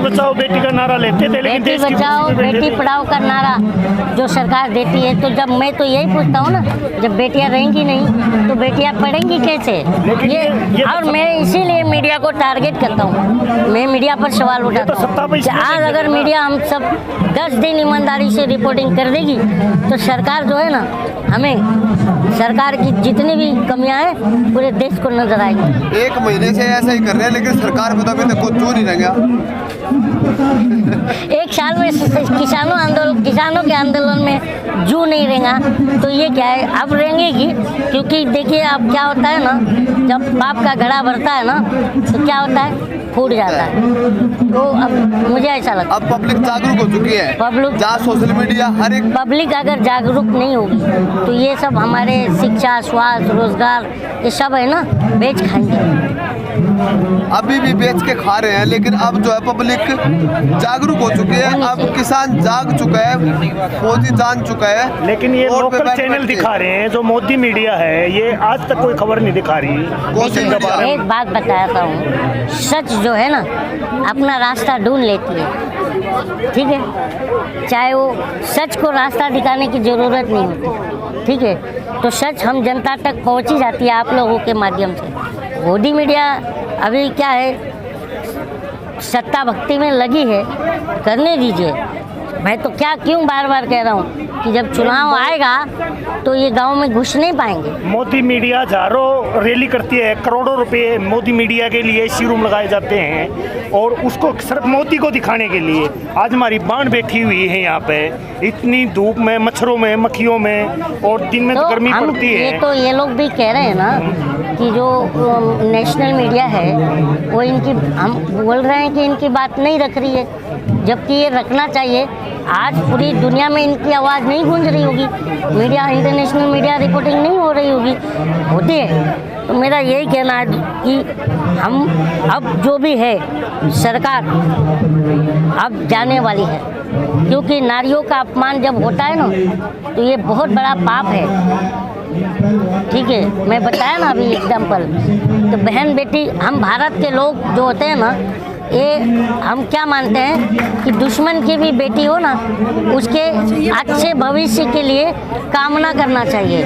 बचाओ बेटी का नारा लेते थे, लेकिन बेटी बचाओ बेटी पढ़ाओ का नारा जो सरकार देती है, तो जब मैं तो यही पूछता हूँ ना, जब बेटियाँ रहेंगी नहीं तो बेटियाँ पढ़ेंगी कैसे? ये और मैं इसीलिए मीडिया को टारगेट करता हूँ, मैं मीडिया पर सवाल उठाता हूँ। आज अगर मीडिया हम सब 10 दिन ईमानदारी से रिपोर्टिंग कर देगी तो सरकार जो है ना, हमें सरकार की जितनी भी कमियां हैं पूरे देश को नजर आएगी। 1 महीने से ऐसा ही कर रहे हैं, लेकिन सरकार को तो अभी तक कुछ क्यों नहीं रह गया। 1 साल में किसानों के आंदोलन में जू नहीं रहेगा तो ये क्या है, अब रहेंगी। क्योंकि देखिए अब क्या होता है ना, जब बाप का घड़ा भरता है ना तो क्या होता है, फूट जाता है। तो अब मुझे ऐसा लगता है अब पब्लिक जागरूक हो चुकी है, पब्लिक जहाँ सोशल मीडिया हर एक पब्लिक अगर जागरूक नहीं होगी तो ये सब हमारे शिक्षा, स्वास्थ्य, रोजगार ये सब है ना बेच खाएंगे। अभी भी बेच के खा रहे हैं, लेकिन अब जो है पब्लिक जागरूक हो चुकी है। अब किसान जाग चुका है, फौजी जान चुका है। लेकिन ये लोकल चैनल दिखा रहे हैं, जो मोदी मीडिया है ये आज तक कोई खबर नहीं दिखा रही। एक बात बताता हूँ, सच जो है ना अपना रास्ता ढूंढ लेती है, ठीक है। चाहे वो सच को रास्ता दिखाने की ज़रूरत नहीं होती, ठीक है। तो सच हम जनता तक पहुँच ही जाती है आप लोगों के माध्यम से। मोदी मीडिया अभी क्या है, सत्ता भक्ति में लगी है, करने दीजिए। मैं तो क्यों बार बार कह रहा हूँ कि जब चुनाव आएगा तो ये गांव में घुस नहीं पाएंगे। मोदी मीडिया हजारों रैली करती है, करोड़ों रुपए मोदी मीडिया के लिए शोरूम लगाए जाते हैं और उसको सिर्फ मोदी को दिखाने के लिए। आज हमारी बाढ़ बैठी हुई है यहाँ पे, इतनी धूप में, मच्छरों में, मक्खियों में, और दिन में तो गर्मी पड़ती है। तो ये लोग भी कह रहे हैं ना कि जो नेशनल मीडिया है वो इनकी, हम बोल रहे हैं कि इनकी बात नहीं रख रही है, जबकि ये रखना चाहिए। आज पूरी दुनिया में इनकी आवाज़ नहीं गूंज रही होगी, मीडिया, इंटरनेशनल मीडिया रिपोर्टिंग नहीं हो रही होगी, होती है। तो मेरा यही कहना है कि हम अब जो भी है सरकार अब जाने वाली है, क्योंकि नारियों का अपमान जब होता है ना तो ये बहुत बड़ा पाप है, ठीक है। मैं बताया ना अभी एग्जाम्पल, तो बहन बेटी, हम भारत के लोग जो होते हैं ना, ये हम क्या मानते हैं कि दुश्मन की भी बेटी हो ना, उसके अच्छे भविष्य के लिए कामना करना चाहिए।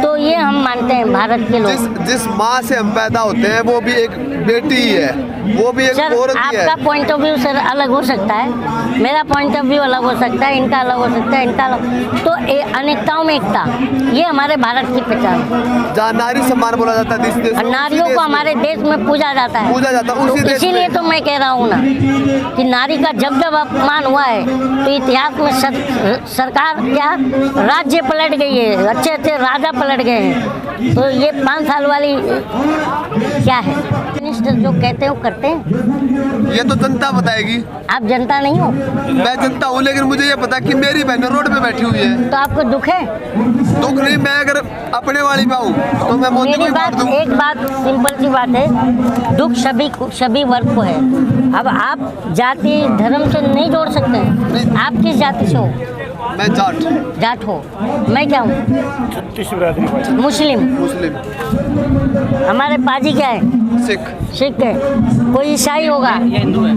तो ये हम मानते हैं भारत के लोग। जिस माँ से हम पैदा होते हैं वो भी एक बेटी ही है, वो भी एक औरत ही है। आपका पॉइंट ऑफ व्यू सर अलग हो सकता है, मेरा पॉइंट ऑफ व्यू अलग हो सकता है, इनका अलग हो सकता है, इनका अलग। तो अनेकताओं में एकता, ये हमारे भारत की पहचान है। जहाँ नारी सम्मान बोला जाता है, नारियों को हमारे देश में पूजा जाता है, इसीलिए तो मैं कह रहा हूँ ना कि नारी का जब अपमान हुआ है तो इतिहास में सरकार क्या राज्य पलट गई है, अच्छे अच्छे राजा पलट गए हैं। तो ये 5 साल वाली क्या है, मिनिस्टर जो कहते हैं वो करते हैं, ये तो जनता बताएगी। आप जनता नहीं हो? मैं जनता हूँ, लेकिन मुझे ये पता कि मेरी बहन रोड पे बैठी हुई है। तो आपको दुख है? दुख नहीं, मैं अगर अपने वाली पाऊँ तो मैं मोदी को मार दूँ। एक बात सिंपल सी बात है, दुख सभी वर्ग को है। अब आप जाति धर्म से नहीं जोड़ सकते हैं। आप किस जाति से हो? मैं जाट हो। मैं क्या हूँ? मुस्लिम। हमारे पाजी क्या है? सिख है। कोई ईसाई होगा,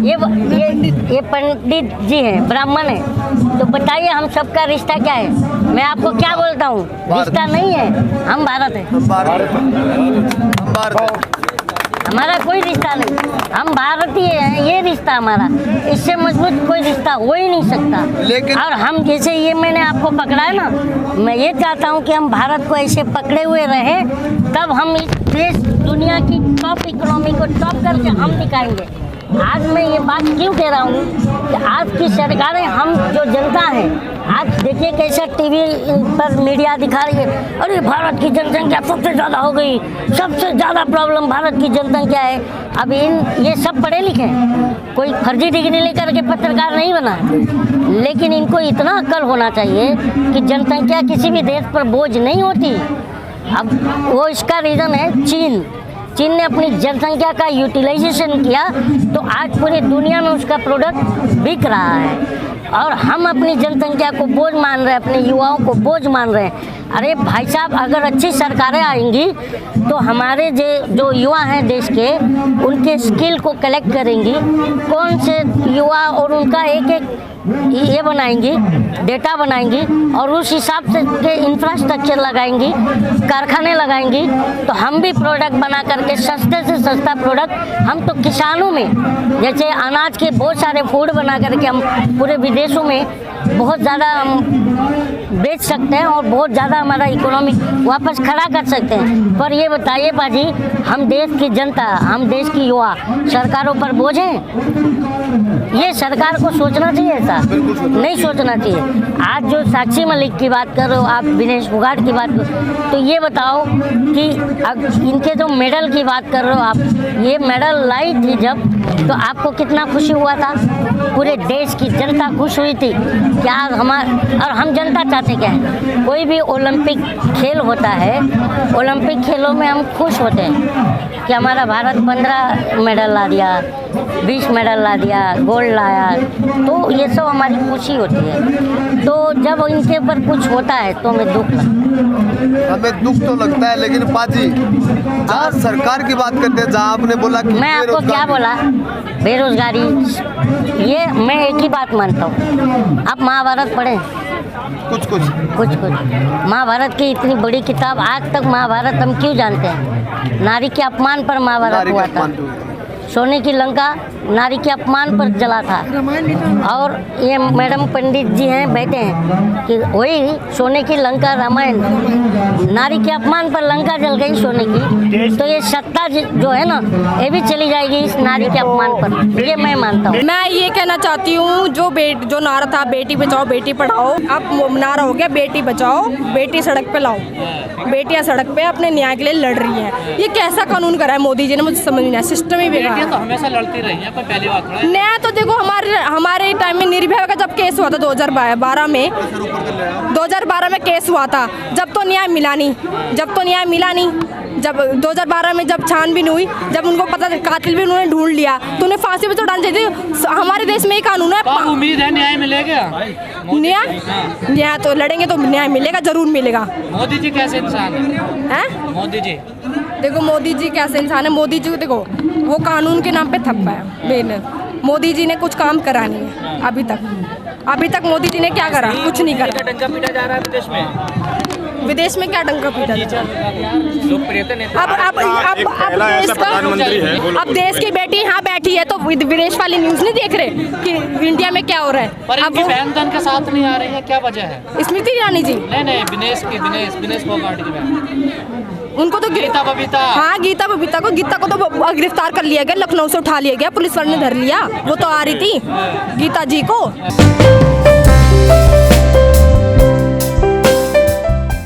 ये पंडित जी हैं, ब्राह्मण है। तो बताइए हम सबका रिश्ता क्या है? मैं आपको क्या बोलता हूँ, रिश्ता नहीं है, हम भारत है। हमारा कोई रिश्ता नहीं, हम भारतीय हैं, ये रिश्ता हमारा। इससे मजबूत कोई रिश्ता हो ही नहीं सकता। लेकिन और हम जैसे ये मैंने आपको पकड़ा है ना, मैं ये चाहता हूँ कि हम भारत को ऐसे पकड़े हुए रहें, तब हम इस देश दुनिया की टॉप इकोनॉमी को टॉप करके हम दिखाएंगे। आज मैं ये बात क्यों कह रहा हूँ कि आज की सरकारें, हम जो जनता है, आज देखिए कैसा टीवी पर मीडिया दिखा रही है, अरे भारत की जनसंख्या सबसे ज़्यादा हो गई, सबसे ज़्यादा प्रॉब्लम भारत की जनसंख्या है। अब ये सब पढ़े लिखे हैं, कोई फर्जी डिग्री लेकर के पत्रकार नहीं बना, लेकिन इनको इतना अक्ल होना चाहिए कि जनसंख्या किसी भी देश पर बोझ नहीं होती। अब वो इसका रीज़न है चीन ने अपनी जनसंख्या का यूटिलाइजेशन किया, तो आज पूरी दुनिया में उसका प्रोडक्ट बिक रहा है। और हम अपनी जनसंख्या को बोझ मान रहे हैं, अपने युवाओं को बोझ मान रहे हैं। अरे भाई साहब, अगर अच्छी सरकारें आएंगी तो हमारे जो युवा हैं देश के, उनके स्किल को कलेक्ट करेंगी, कौन से युवा, और उनका एक एक ये बनाएंगी, डेटा बनाएंगी, और उस हिसाब से के इंफ्रास्ट्रक्चर लगाएंगी, कारखाने लगाएंगी, तो हम भी प्रोडक्ट बना करके सस्ते से सस्ता प्रोडक्ट, हम तो किसानों में जैसे अनाज के बहुत सारे फूड बना करके हम पूरे विदेशों में बहुत ज़्यादा हम बेच सकते हैं और बहुत ज़्यादा हमारा इकोनॉमी वापस खड़ा कर सकते हैं। पर ये बताइए बाजी, हम देश की जनता, हम देश की युवा सरकारों पर बोझ हैं? ये सरकार को सोचना चाहिए, ऐसा नहीं सोचना चाहिए। आज जो साक्षी मलिक की बात कर रहे हो आप, विनेश फोगाट की बात कर, तो ये बताओ कि अब इनके जो मेडल की बात कर रहे हो आप, ये मेडल लाई थी जब, तो आपको कितना खुशी हुआ था? पूरे देश की जनता खुश हुई थी क्या? और हम जनता चाहते क्या है? कोई भी ओलंपिक खेल होता है, ओलंपिक खेलों में हम खुश होते हैं कि हमारा भारत 15 मेडल ला दिया, 20 मेडल ला दिया, गोल्ड लाया, तो ये सब हमारी खुशी होती है। तो जब इनके ऊपर कुछ होता है तो हमें दुख लगता है। हमें दुख तो लगता है, लेकिन पाजी जहाँ सरकार की बात करते हैं, जहाँ आपने बोला कि मैं आपको क्या बोला, बेरोजगारी, ये मैं एक ही बात मानता हूँ। आप महाभारत पढ़ें, कुछ महाभारत की इतनी बड़ी किताब, आज तक महाभारत हम क्यों जानते हैं? नारी के अपमान पर महाभारत हुआ था। सोने की लंका नारी के अपमान पर जला था। और ये मैडम पंडित जी हैं, बैठे हैं कि वही सोने की लंका रामायण, नारी के अपमान पर लंका जल गई सोने की, तो ये सत्ता जो है ना, ये भी चली जाएगी इस नारी के अपमान पर, ये मैं मानता हूँ। मैं ये कहना चाहती हूँ, जो नारा था बेटी बचाओ बेटी पढ़ाओ, अब नारा हो गया बेटी बचाओ बेटी सड़क पे लाओ। बेटियां सड़क पे अपने न्याय के लिए लड़ रही हैं। ये कैसा कानून करा है मोदी जी ने, मुझे समझ नहीं आया। सिस्टम ही बेकार है। तो हमेशा लड़ती रही है, पर पहली बात है न्याय तो देखो, हमारे टाइम में निर्भया का जब केस हुआ था 2012 में, 2012 में केस हुआ था, जब तो न्याय मिला नहीं। जब 2012 में जब छानबीन हुई, जब उनको पता कातिल भी उन्होंने ढूंढ लिया, तो उन्हें फांसी पे चढ़ानी चाहिए। हमारे देश में ये कानून है। तो उम्मीद है न्याय मिलेगा। न्याय तो लड़ेंगे तो न्याय मिलेगा, जरूर मिलेगा। मोदी जी कैसे इंसान है? मोदी जी देखो, मोदी जी कैसे इंसान है। मोदी जी देखो, वो कानून के नाम पे थप्पा है बेल। मोदी जी ने कुछ काम करा नहीं है अभी तक मोदी जी ने क्या करा? कुछ नहीं करा। डंका पीटा जा रहा है विदेश में क्या डंका पीटा जा रहा है? लोकप्रियता नेता। अब देश की बेटी यहाँ बैठी है तो विदेश वाली न्यूज नहीं देख रहे कि इंडिया में क्या हो रहा है। पर इनकी बहन तो उनके साथ नहीं आ रही है, क्या वजह है? स्मृति ईरानी जी, नहीं, विनेश फोगाट की बहन, उनको तो गीता बबीता, हाँ गीता को तो गिरफ्तार कर लिया गया, लखनऊ से उठा लिया गया, पुलिस वाले ने धर लिया। वो तो आ रही थी गीता जी को।